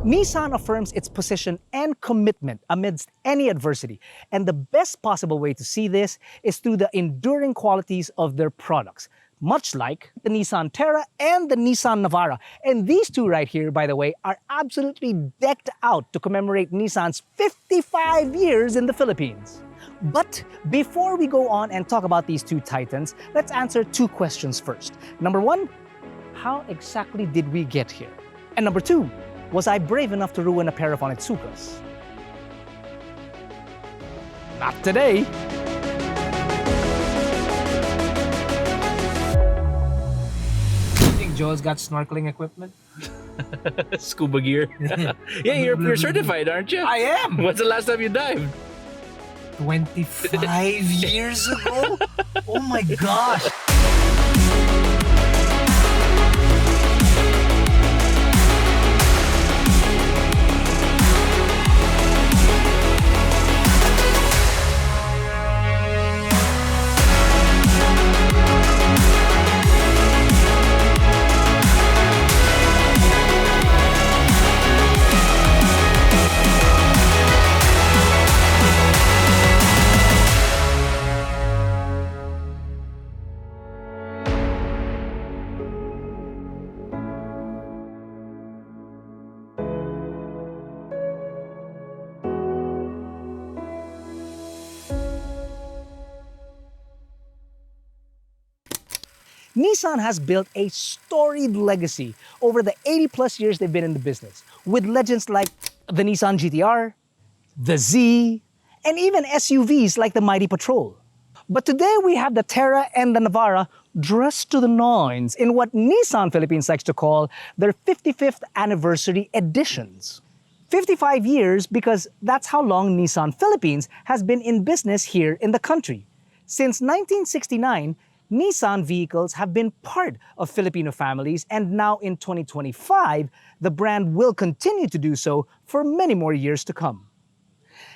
Nissan affirms its position and commitment amidst any adversity, and the best possible way to see this is through the enduring qualities of their products, much like the Nissan Terra and the Nissan Navara. And these two right here, by the way, are absolutely decked out to commemorate Nissan's 55 years in the Philippines. But before we go on and talk about these two titans, let's answer two questions first. Number one, how exactly did we get here? And number two, was I brave enough to ruin a pair of Onitsukas? Not today! You think Joel's got snorkeling equipment? Scuba gear. Yeah, you're certified, aren't you? I am! When's the last time you dived? 25 years ago? Oh my gosh! Nissan has built a storied legacy over the 80-plus years they've been in the business, with legends like the Nissan GTR, the Z, and even SUVs like the Mighty Patrol. But today we have the Terra and the Navara dressed to the nines in what Nissan Philippines likes to call their 55th anniversary editions. 55 years because that's how long Nissan Philippines has been in business here in the country. Since 1969, Nissan vehicles have been part of Filipino families, and now in 2025, the brand will continue to do so for many more years to come.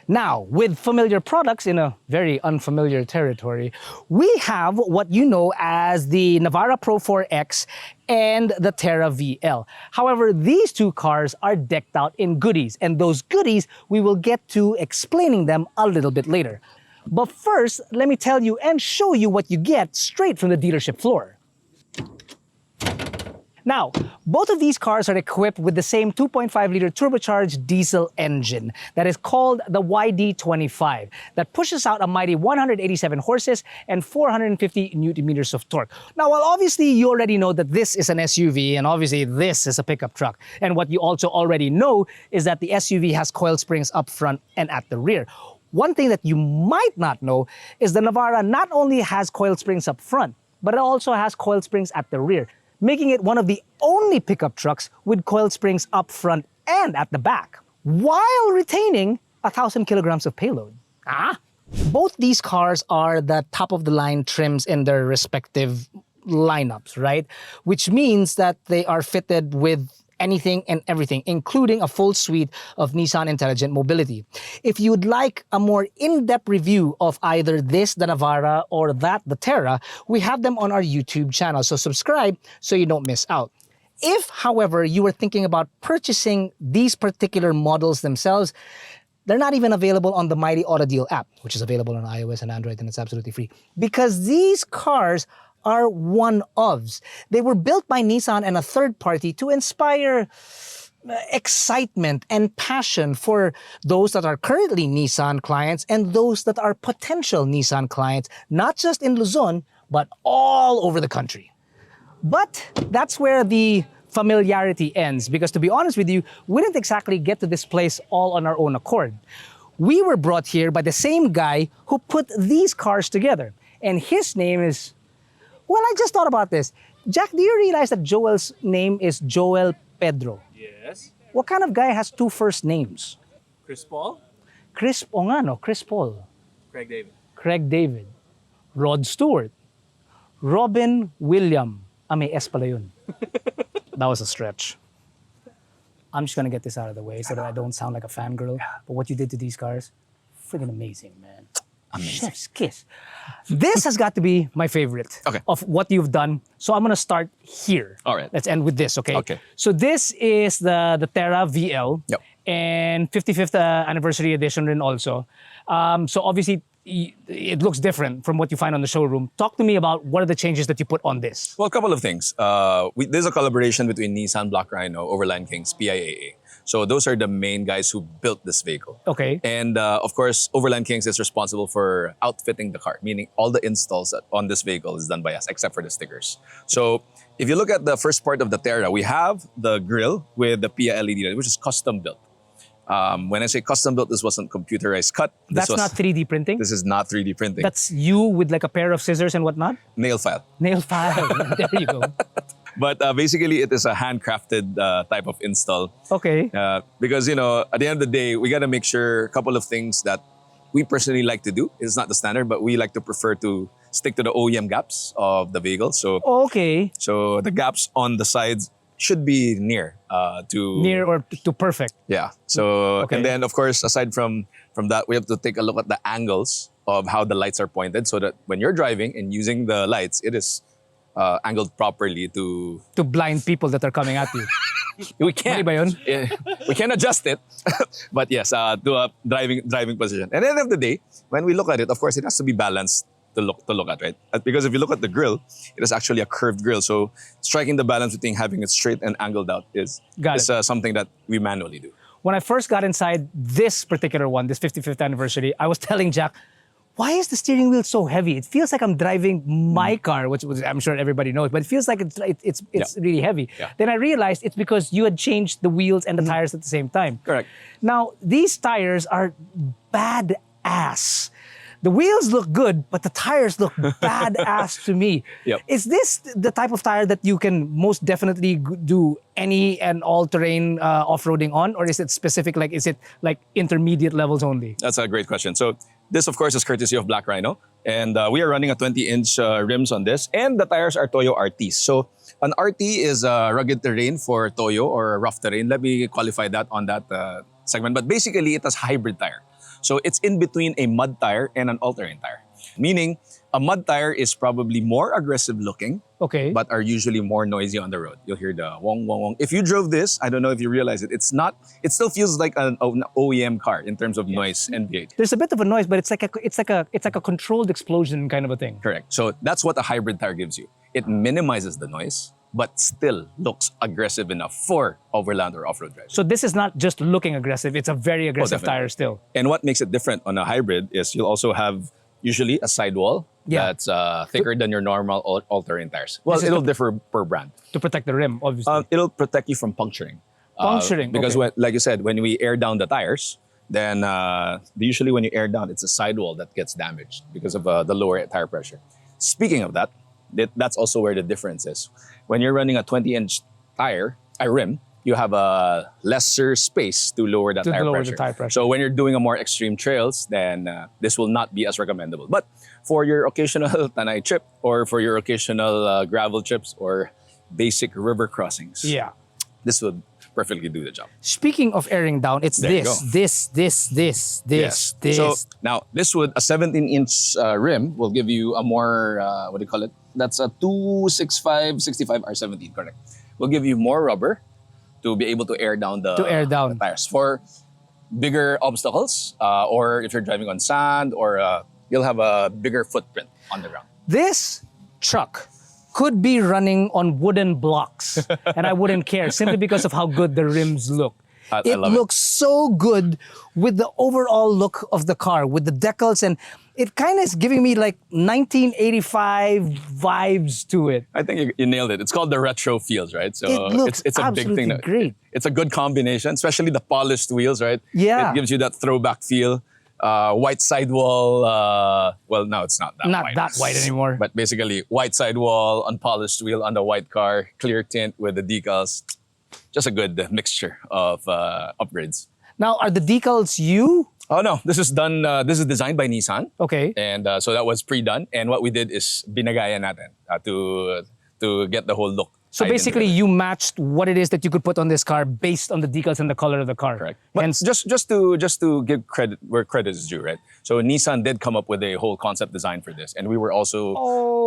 Now, with familiar products in a very unfamiliar territory, we have what you know as the Navara Pro 4X and the Terra VL. However, these two cars are decked out in goodies, and those goodies we will get to explaining them a little bit later. But first, let me tell you and show you what you get straight from the dealership floor. Now, both of these cars are equipped with the same 2.5-liter turbocharged diesel engine that is called the YD25 that pushes out a mighty 187 horses and 450 newton-meters of torque. Now, while obviously you already know that this is an SUV and obviously this is a pickup truck, and what you also already know is that the SUV has coil springs up front and at the rear. One thing that you might not know is the Navara not only has coil springs up front, but it also has coil springs at the rear, making it one of the only pickup trucks with coil springs up front and at the back, while retaining 1,000 kilograms of payload. Both these cars are the top-of-the-line trims in their respective lineups, right? Which means that they are fitted with anything and everything, including a full suite of Nissan Intelligent Mobility. If you would like a more in-depth review of either this, the Navara, or that, the Terra, we have them on our YouTube channel, so subscribe so you don't miss out. If, however, you were thinking about purchasing these particular models themselves, they're not even available on the Mighty AutoDeal app, which is available on iOS and Android, and it's absolutely free. Because these cars are one-ofs. They were built by Nissan and a third party to inspire excitement and passion for those that are currently Nissan clients and those that are potential Nissan clients, not just in Luzon, but all over the country. But that's where the familiarity ends, because to be honest with you, we didn't exactly get to this place all on our own accord. We were brought here by the same guy who put these cars together, and his name is... Well, I just thought about this. Jack, do you realize that Joel's name is Joel Pedro? Yes. What kind of guy has two first names? Chris Paul? Chris Paul. Craig David. Craig David. Rod Stewart. Robin William. May S pala yun. That was a stretch. I'm just gonna get this out of the way so that I don't sound like a fangirl. But what you did to these cars, freaking amazing, man. Chef's kiss. This has got to be my favorite Okay. of what you've done. So I'm gonna start here. All right. Let's end with this, okay? Okay. So this is the Terra VL. Yep. And 55th anniversary edition rin also. So obviously it looks different from what you find on the showroom. Talk to me about what are the changes that you put on this. Well, a couple of things. There's a collaboration between Nissan Black Rhino, Overland Kings, PIAA. So those are the main guys who built this vehicle. Okay. And of course, Overland Kings is responsible for outfitting the car, meaning all the installs on this vehicle is done by us, except for the stickers. So if you look at the first part of the Terra, we have the grille with the PIA LED, which is custom built. When I say custom built, this wasn't computerized cut. That's not 3D printing? This is not 3D printing. That's you with like a pair of scissors and whatnot? Nail file. Nail file. There you go. But basically, it is a handcrafted type of install. Okay. Because, at the end of the day, we got to make sure a couple of things that we personally like to do. It's not the standard, but we like to prefer to stick to the OEM gaps of the vehicle. So, Okay. so the gaps on the sides should be near to... Near or to perfect. Yeah. So, Okay. and then, of course, aside from that, we have to take a look at the angles of how the lights are pointed so that when you're driving and using the lights, it is angled properly to... To blind people that are coming at you. We can't. Mali ba yun? Yeah, we can adjust it. But yes, to a driving position. And at the end of the day, when we look at it, of course, it has to be balanced to look at, right? Because if you look at the grille, it is actually a curved grille. So striking the balance between having it straight and angled out is something that we manually do. When I first got inside this particular one, this 55th anniversary, I was telling Jack, why is the steering wheel so heavy? It feels like I'm driving my car, which I'm sure everybody knows, but it feels like it's really heavy. Yeah. Then I realized it's because you had changed the wheels and the tires at the same time. Correct. Now, these tires are badass. The wheels look good, but the tires look badass to me. Yep. Is this the type of tire that you can most definitely do any and all terrain off-roading on? Or is it specific, is it like intermediate levels only? That's a great question. So this, of course, is courtesy of Black Rhino. And we are running a 20-inch rims on this. And the tires are Toyo RTs. So an RT is rugged terrain for Toyo or rough terrain. Let me qualify that on that segment. But basically, it has hybrid tire. So it's in between a mud tire and an all-terrain tire. Meaning, a mud tire is probably more aggressive looking, Okay. but are usually more noisy on the road. You'll hear the wong, wong, wong. If you drove this, I don't know if you realize it, it still feels like an OEM car in terms of noise and V8. There's a bit of a noise, but it's like a controlled explosion kind of a thing. Correct. So that's what a hybrid tire gives you. It minimizes the noise, but still looks aggressive enough for overland or off-road driving. So this is not just looking aggressive, it's a very aggressive definitely. tire still. And what makes it different on a hybrid is you'll also have usually a sidewall Yeah. that's thicker than your normal all-terrain tires. Well, This is it'll differ per brand. To protect the rim, obviously. It'll protect you from puncturing. Puncturing, Because okay. like you said, when we air down the tires, then usually when you air down, it's a sidewall that gets damaged because of the lower tire pressure. Speaking of that, that's also where the difference is. When you're running a 20-inch rim, you have a lesser space to lower that tire lower pressure. the tire pressure. So when you're doing a more extreme trails, then this will not be as recommendable. But for your occasional Tanay trip or for your occasional gravel trips or basic river crossings, Yeah. this would perfectly do the job. Speaking of airing down, it's There you go. this. So now a 17-inch rim will give you a more, what do you call it? That's a 265, 65 R17, correct. Will give you more rubber to be able to air down the tires for bigger obstacles, or if you're driving on sand, or you'll have a bigger footprint on the ground. This truck could be running on wooden blocks and I wouldn't care simply because of how good the rims look. I It love looks so good with the overall look of the car, with the decals, and it kind of is giving me like 1985 vibes to it. I think you nailed it. It's called the retro feels, right? So It looks it's a big thing. absolutely great. It's a good combination, especially the polished wheels, right? Yeah. It gives you that throwback feel. White sidewall. Well, now it's not that Not white. that white anymore. But basically, white sidewall, unpolished wheel on the white car, clear tint with the decals. Just a good mixture of upgrades. Now, are the decals you? Oh no, this is done. This is designed by Nissan. Okay. And so that was pre-done. And what we did is binagayan natin to get the whole look. So tied in basically, together. you matched what it is that you could put on this car based on the decals and the color of the car. Correct. But Hence, just to give credit where credit is due, right? So Nissan did come up with a whole concept design for this, and we were also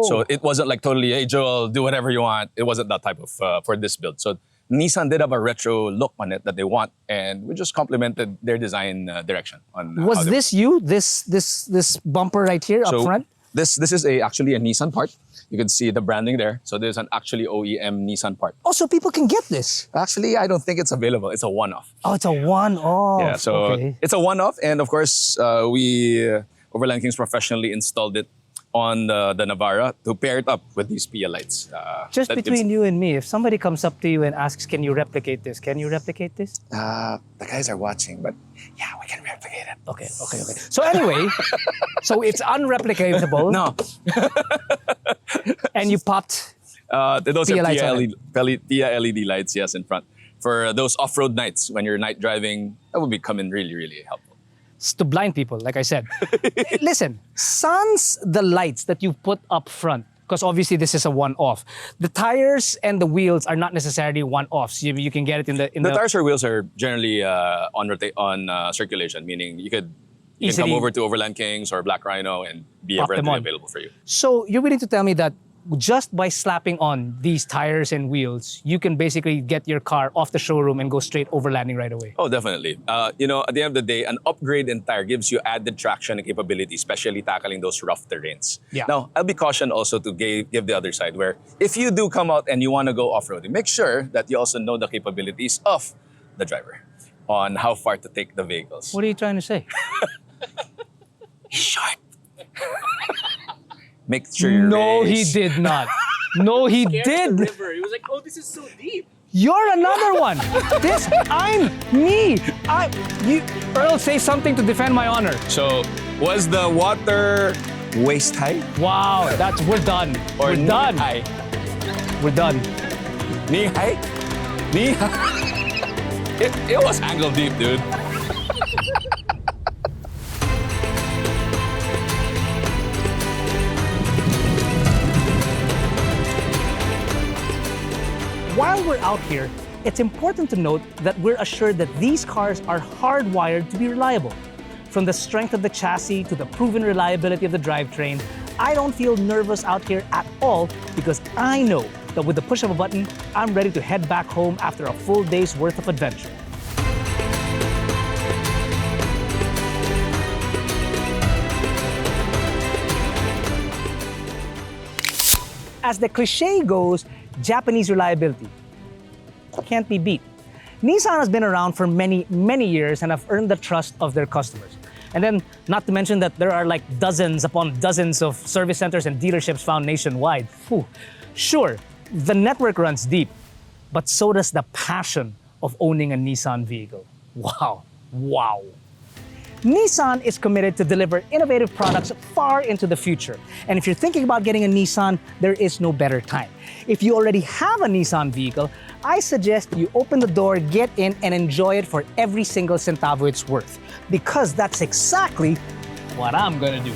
so it wasn't like totally, hey Joel, do whatever you want. It wasn't that type of for this build. So Nissan did have a retro look on it that they want, and we just complemented their design direction on. was this you? This bumper right here up so front? This is actually a Nissan part. You can see the branding there. So there's an actually OEM Nissan part. Oh, so people can get this. Actually, I don't think it's available. It's a one-off. Oh, it's a one-off. Yeah, so okay. it's a one-off, and of course, we Overland Kings professionally installed it on the Navara to pair it up with these PL lights. Just that between you and me, if somebody comes up to you and asks, "Can you replicate this? Can you replicate this?" the guys are watching, but yeah, we can replicate it. Okay. So anyway, so it's unreplicatable. No, And you popped. those Tia are lights on Tia LED lights, yes, in front for those off-road nights when you're night driving. That would come in really, really helpful. To blind people, like I said. Listen, sans the lights that you put up front, because obviously this is a one-off. The tires and the wheels are not necessarily one-offs. You can get it in the The tires or wheels are generally on circulation, meaning you can Easily come over to Overland Kings or Black Rhino and be Pop them readily on. available for you. So you're willing to tell me that just by slapping on these tires and wheels, you can basically get your car off the showroom and go straight overlanding right away? Oh, definitely. At the end of the day, an upgrade in tire gives you added traction and capability, especially tackling those rough terrains. Yeah. Now, I'll be cautioned also to give the other side, where if you do come out and you want to go off-roading, make sure that you also know the capabilities of the driver on how far to take the vehicles. What are you trying to say? He's short. Make sure you No, he race. did not. No, he The did. river. He was like, oh, this is so deep. You're another one. Earl, say something to defend my honor. So, was the water waist high Wow, we're done. or We're knee done. high? We're done. Knee high? Knee high? It was ankle deep, dude. While we're out here, it's important to note that we're assured that these cars are hardwired to be reliable. From the strength of the chassis to the proven reliability of the drivetrain, I don't feel nervous out here at all because I know that with the push of a button, I'm ready to head back home after a full day's worth of adventure. As the cliche goes, Japanese reliability can't be beat. Nissan has been around for many, many years and have earned the trust of their customers. And then, not to mention that there are like dozens upon dozens of service centers and dealerships found nationwide. Whew. Sure, the network runs deep, but so does the passion of owning a Nissan vehicle. Wow. Nissan is committed to deliver innovative products far into the future. And if you're thinking about getting a Nissan, there is no better time. If you already have a Nissan vehicle, I suggest you open the door, get in, and enjoy it for every single centavo it's worth. Because that's exactly what I'm gonna do.